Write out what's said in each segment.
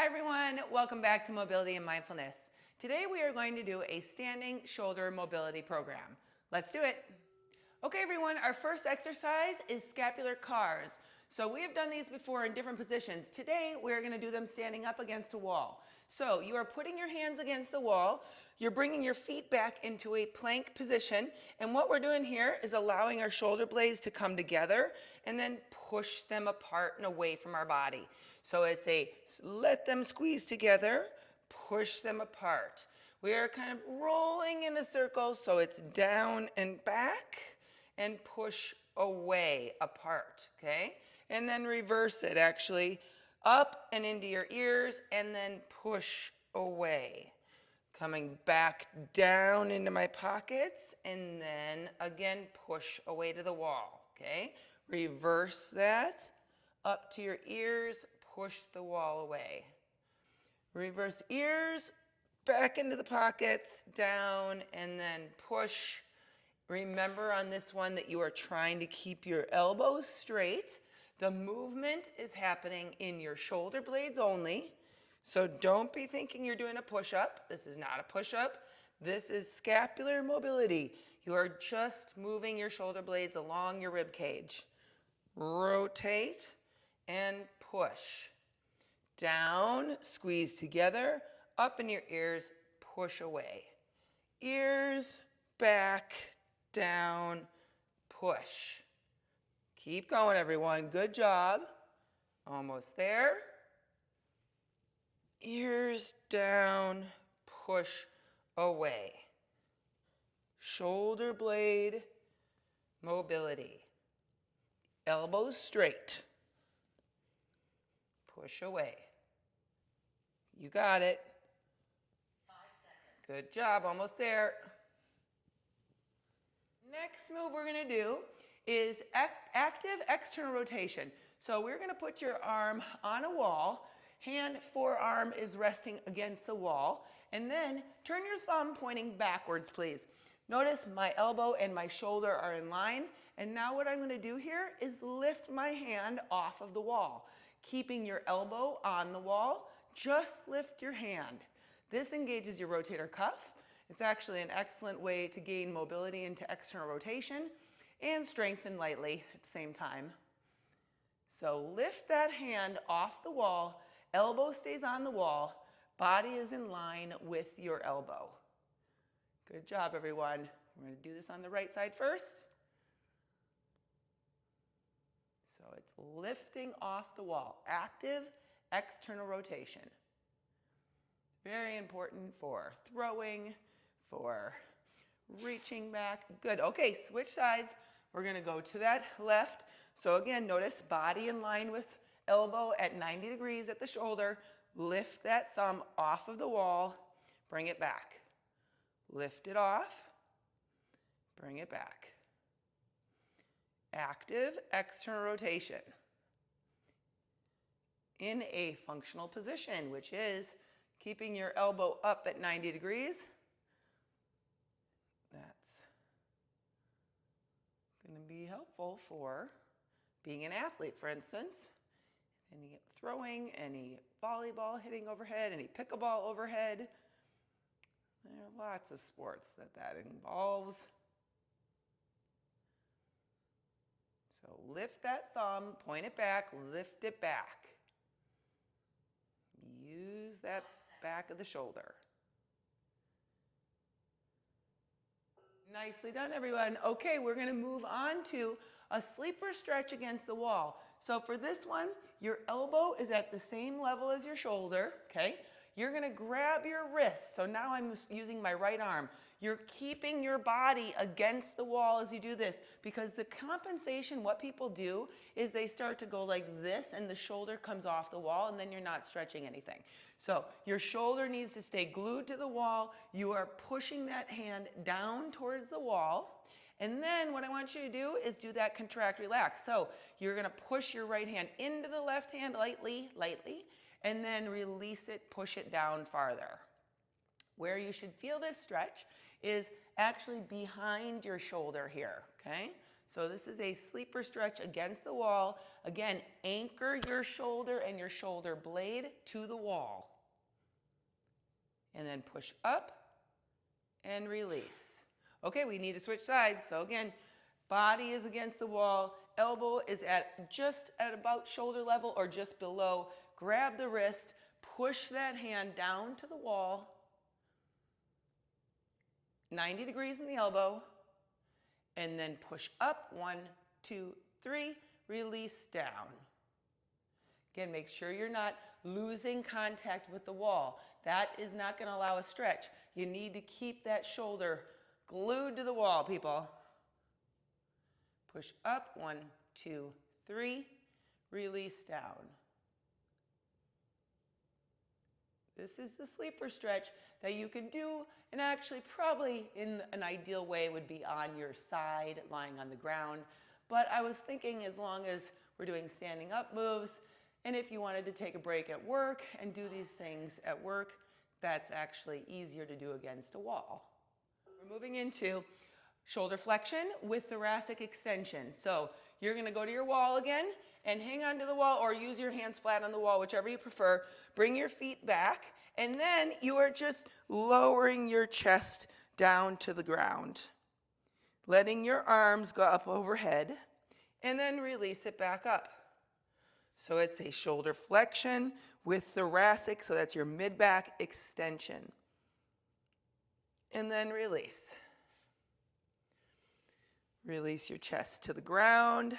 Hi everyone, welcome back to Mobility and Mindfulness. Today we are going to do a standing shoulder mobility program. Let's do it. Okay everyone, our first exercise is scapular CARs. So we have done these before in different positions. Today we're going to do them standing up against a wall. So you are putting your hands against the wall, you're bringing your feet back into a plank position, and what we're doing here is allowing our shoulder blades to come together and then push them apart and away from our body. So it's a let them squeeze together, push them apart. We are kind of rolling in a circle, so it's down and back and push away, apart, okay? And then reverse it, actually, up and into your ears and then push away. Coming back down into my pockets and then again push away to the wall, okay? Reverse that, up to your ears, push the wall away. Reverse ears, back into the pockets, down, and then push. Remember on this one that you are trying to keep your elbows straight. The movement is happening in your shoulder blades only. So don't be thinking you're doing a push-up. This is not a push-up. This is scapular mobility. You are just moving your shoulder blades along your rib cage. Rotate and push. Down, squeeze together, up in your ears, push away. Ears, back, down, push. Keep going, everyone. Good job. Almost there. Ears down, push away. Shoulder blade mobility. Elbows straight. Push away. You got it. 5 seconds. Good job, almost there. Next move we're going to do is active external rotation. So we're going to put your arm on a wall, hand, forearm is resting against the wall, and then turn your thumb pointing backwards, please. Notice my elbow and my shoulder are in line, and now what I'm going to do here is lift my hand off of the wall. Keeping your elbow on the wall, just lift your hand. This engages your rotator cuff. It's actually an excellent way to gain mobility into external rotation and strengthen lightly at the same time. So lift that hand off the wall, elbow stays on the wall, body is in line with your elbow. Good job, everyone. We're going to do this on the right side first. So it's lifting off the wall, active external rotation. Very important for throwing, for reaching back. Good. Okay, switch sides. We're going to go to that left. So again, notice body in line with elbow at 90 degrees at the shoulder. Lift that thumb off of the wall. Bring it back. Lift it off. Bring it back. Active external rotation in a functional position, which is keeping your elbow up at 90 degrees. That's going to be helpful for being an athlete, for instance. Any throwing, any volleyball hitting overhead, any pickleball overhead. There are lots of sports that involves. So lift that thumb, point it back, lift it back. Use that back of the shoulder. Nicely done, everyone. Okay, we're going to move on to a sleeper stretch against the wall. So for this one, your elbow is at the same level as your shoulder, okay? You're going to grab your wrist. So now I'm using my right arm. You're keeping your body against the wall as you do this, because the compensation, what people do is they start to go like this and the shoulder comes off the wall and then you're not stretching anything. So your shoulder needs to stay glued to the wall. You are pushing that hand down towards the wall. And then what I want you to do is do that contract, relax. So you're going to push your right hand into the left hand lightly, and then release it, push it down farther. Where you should feel this stretch is actually behind your shoulder here, okay? So this is a sleeper stretch against the wall. Again, anchor your shoulder and your shoulder blade to the wall. And then push up and release. Okay, we need to switch sides. So again, body is against the wall, elbow is just at about shoulder level or just below. Grab the wrist, push that hand down to the wall. 90 degrees in the elbow. And then push up, 1, 2, 3, release down. Again, make sure you're not losing contact with the wall. That is not going to allow a stretch. You need to keep that shoulder glued to the wall, people. Push up, 1, 2, 3, release down. This is the sleeper stretch that you can do, and actually probably in an ideal way would be on your side, lying on the ground. But I was thinking as long as we're doing standing up moves, and if you wanted to take a break at work and do these things at work, that's actually easier to do against a wall. We're moving into shoulder flexion with thoracic extension. So you're going to go to your wall again and hang on to the wall or use your hands flat on the wall, whichever you prefer. Bring your feet back, and then you are just lowering your chest down to the ground. Letting your arms go up overhead, and then release it back up. So it's a shoulder flexion with thoracic, so that's your mid-back extension. And then release. Release your chest to the ground,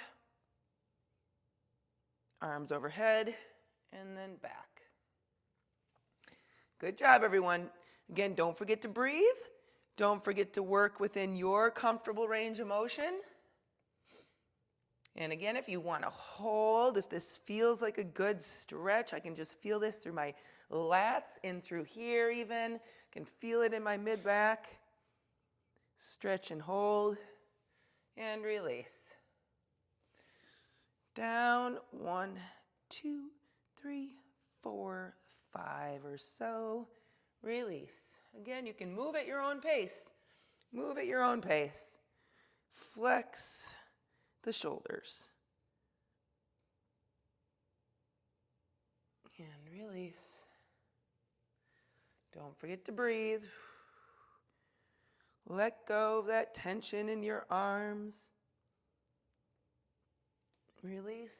arms overhead, and then back. Good job, everyone. Again, don't forget to breathe. Don't forget to work within your comfortable range of motion. And again, if you want to hold, if this feels like a good stretch, I can just feel this through my lats and through here even. I can feel it in my mid-back. Stretch and hold. And release. Down, 1, 2, 3, 4, 5 or so. Release. Again, you can move at your own pace. Move at your own pace. Flex the shoulders. And release. Don't forget to breathe. Let go of that tension in your arms. Release.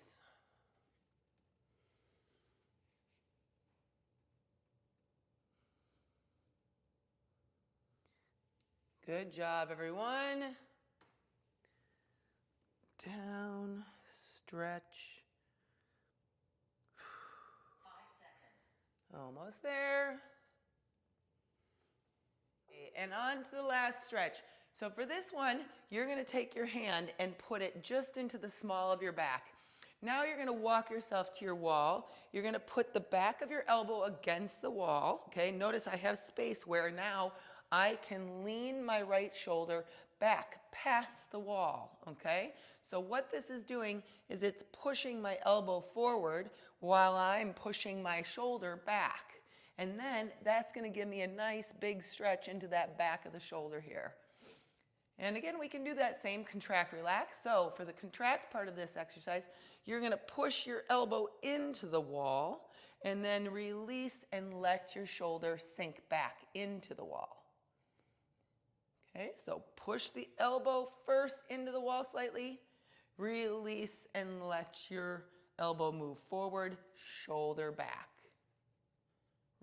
Good job, everyone. Down, stretch. 5 seconds. Almost there. And on to the last stretch. So for this one, you're going to take your hand and put it just into the small of your back. Now you're going to walk yourself to your wall. You're going to put the back of your elbow against the wall. Okay, notice I have space where now I can lean my right shoulder back past the wall. Okay, so what this is doing is it's pushing my elbow forward while I'm pushing my shoulder back. And then that's going to give me a nice big stretch into that back of the shoulder here. And again, we can do that same contract, relax. So for the contract part of this exercise, you're going to push your elbow into the wall and then release and let your shoulder sink back into the wall. Okay, so push the elbow first into the wall slightly, release and let your elbow move forward, shoulder back.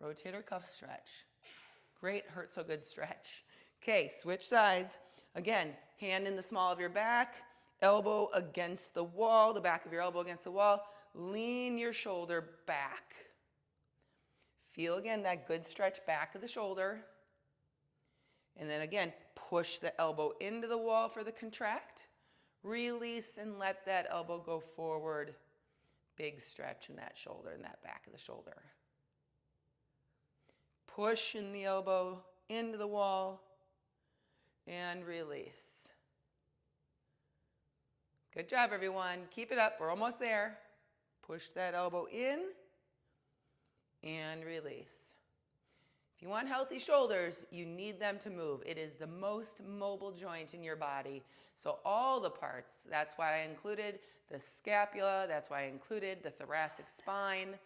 Rotator cuff stretch. Great, hurt so good stretch. Okay, switch sides. Again, hand in the small of your back, elbow against the wall, the back of your elbow against the wall. Lean your shoulder back. Feel again that good stretch back of the shoulder. And then again, push the elbow into the wall for the contract. Release and let that elbow go forward. Big stretch in that shoulder and that back of the shoulder. Pushing the elbow into the wall and release. Good job, everyone. Keep it up. We're almost there. Push that elbow in and release. If you want healthy shoulders, you need them to move. It is the most mobile joint in your body. So all the parts, that's why I included the scapula, that's why I included the thoracic spine.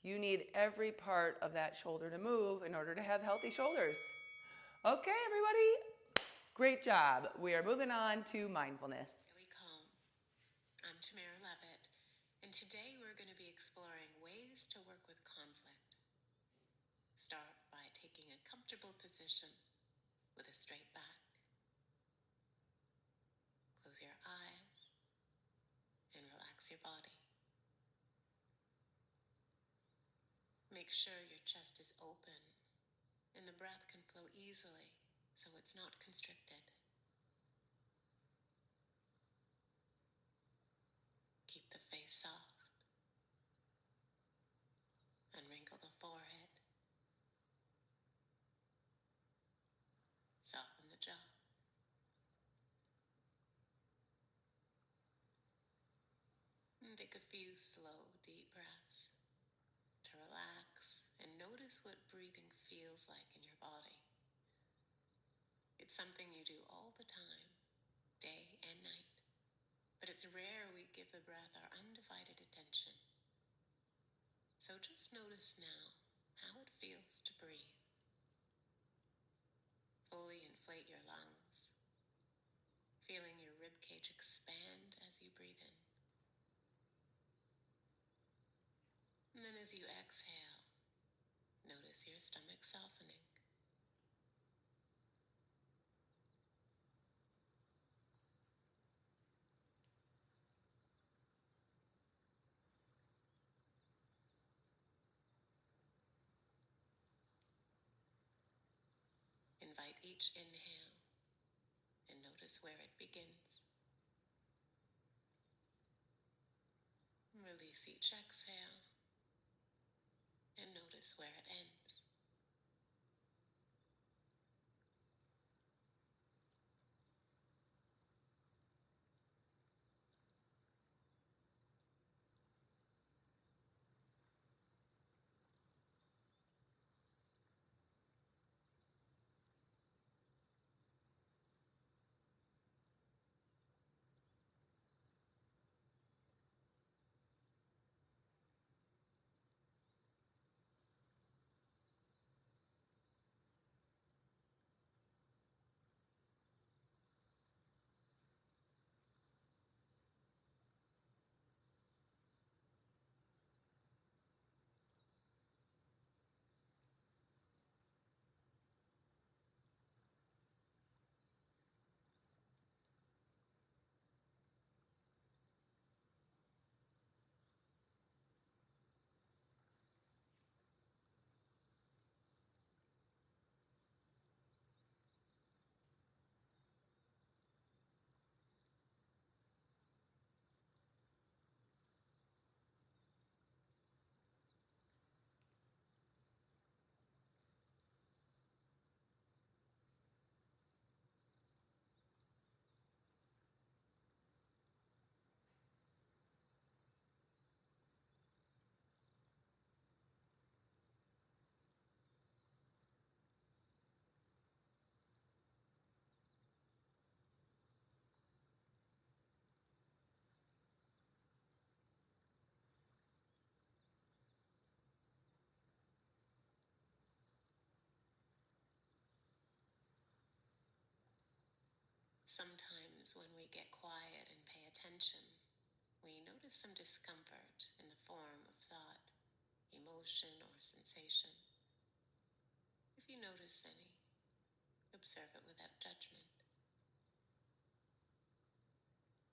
You need every part of that shoulder to move in order to have healthy shoulders. Okay, everybody, great job. We are moving on to mindfulness. Here we come. I'm Tamara Levitt, and today we're going to be exploring ways to work with conflict. Start by taking a comfortable position with a straight back. Close your eyes and relax your body. Make sure your chest is open and the breath can flow easily so it's not constricted. Keep the face soft and wrinkle the forehead. Soften the jaw. And take a few slow, deep breaths to relax and notice what breathing feels like in your body. It's something you do all the time, day and night, but it's rare we give the breath our undivided attention. So just notice now how it feels to breathe. Fully inflate your lungs, feeling your rib cage expand as you breathe in. And then as you exhale, notice your stomach softening. Invite each inhale and notice where it begins. Release each exhale and notice where it ends. Sometimes when we get quiet and pay attention, we notice some discomfort in the form of thought, emotion, or sensation. If you notice any, observe it without judgment.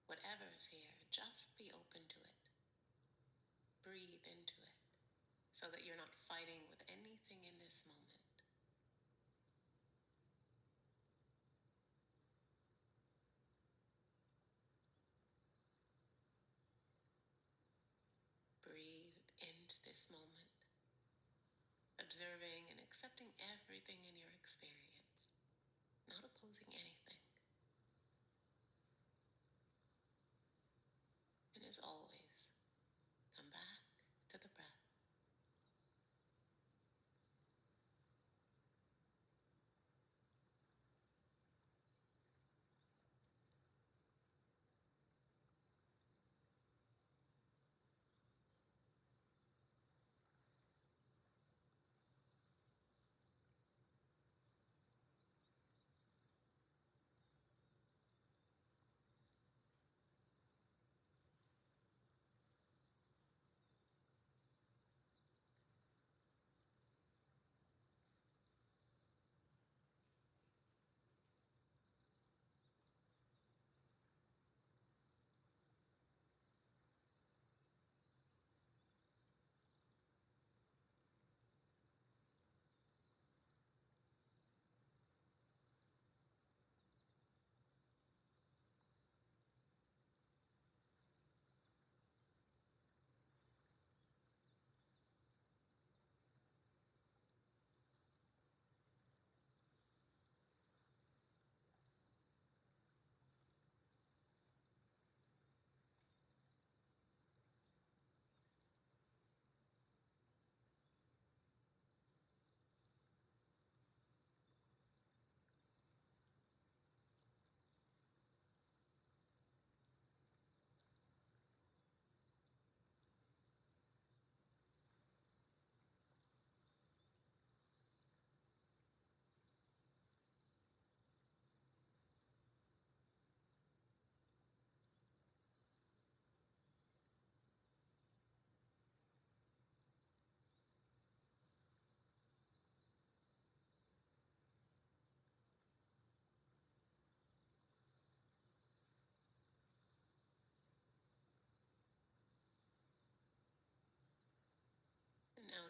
Whatever's here, just be open to it. Breathe into it so that you're not fighting with anything in this moment. Breathe into this moment, observing and accepting everything in your experience, not opposing anything. And as always, come back to the breath.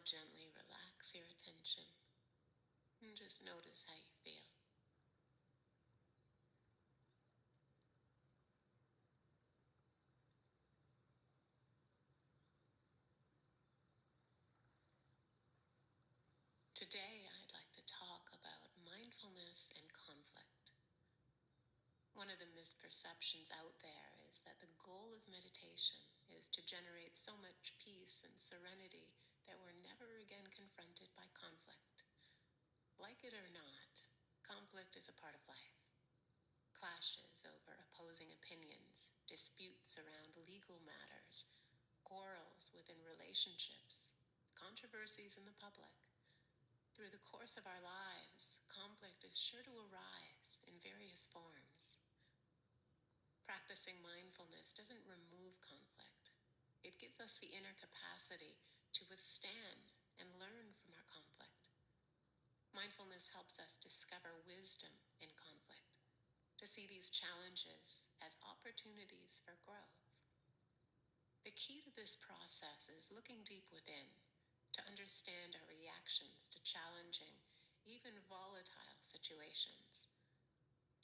gently relax your attention and just notice how you feel. Today, I'd like to talk about mindfulness and conflict. One of the misperceptions out there is that the goal of meditation is to generate so much peace and serenity that we're never again confronted by conflict. Like it or not, conflict is a part of life. Clashes over opposing opinions, disputes around legal matters, quarrels within relationships, controversies in the public. Through the course of our lives, conflict is sure to arise in various forms. Practicing mindfulness doesn't remove conflict. It gives us the inner capacity to withstand and learn from our conflict. Mindfulness helps us discover wisdom in conflict, to see these challenges as opportunities for growth. The key to this process is looking deep within to understand our reactions to challenging, even volatile situations.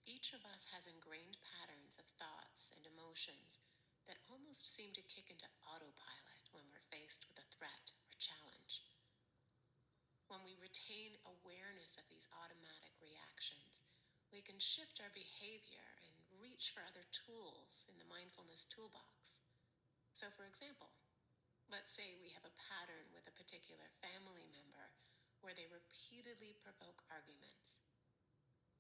Each of us has ingrained patterns of thoughts and emotions that almost seem to kick into autopilot when we're faced with a threat or challenge. When we retain awareness of these automatic reactions, we can shift our behavior and reach for other tools in the mindfulness toolbox. So, for example, let's say we have a pattern with a particular family member where they repeatedly provoke arguments.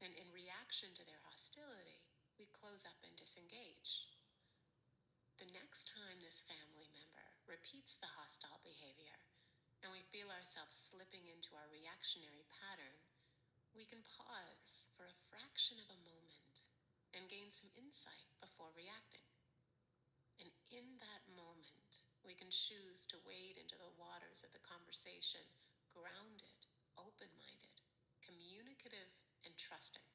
And in reaction to their hostility, we close up and disengage. The next time this family member repeats the hostile behavior and we feel ourselves slipping into our reactionary pattern, we can pause for a fraction of a moment and gain some insight before reacting. And in that moment, we can choose to wade into the waters of the conversation, grounded, open-minded, communicative, and trusting.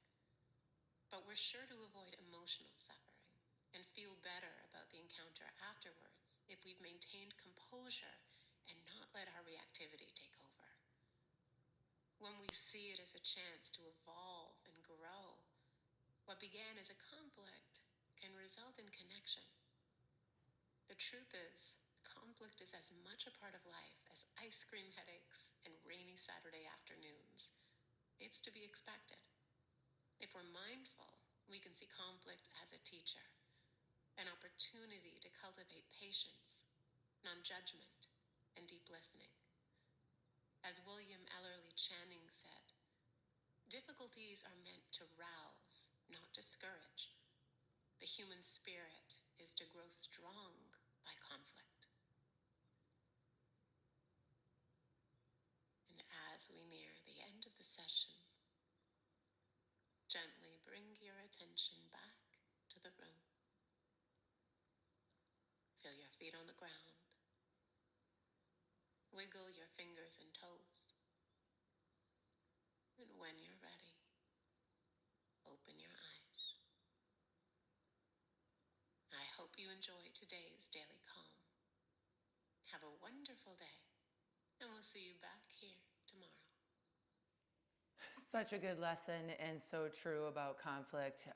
But we're sure to avoid emotional suffering and feel better about the encounter afterwards if we've maintained composure and not let our reactivity take over. When we see it as a chance to evolve and grow, what began as a conflict can result in connection. The truth is, conflict is as much a part of life as ice cream headaches and rainy Saturday afternoons. It's to be expected. If we're mindful, we can see conflict as a teacher, an opportunity to cultivate patience, non-judgment, and deep listening. As William Ellery Channing said, difficulties are meant to rouse, not discourage. The human spirit is to grow strong by conflict. And as we near the end of the session, gently bring your attention back to the room. Feel your feet on the ground. Wiggle your fingers and toes. And when you're ready, open your eyes. I hope you enjoy today's daily calm. Have a wonderful day, and we'll see you back here tomorrow. Such a good lesson and so true about conflict.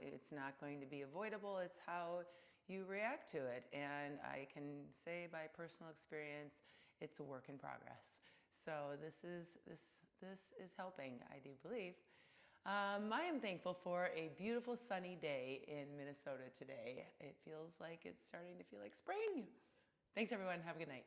It's not going to be avoidable. It's how you react to it. And I can say by personal experience, it's a work in progress. So this is helping, I do believe. I am thankful for a beautiful sunny day in Minnesota today. It feels like it's starting to feel like spring. Thanks everyone. Have a good night.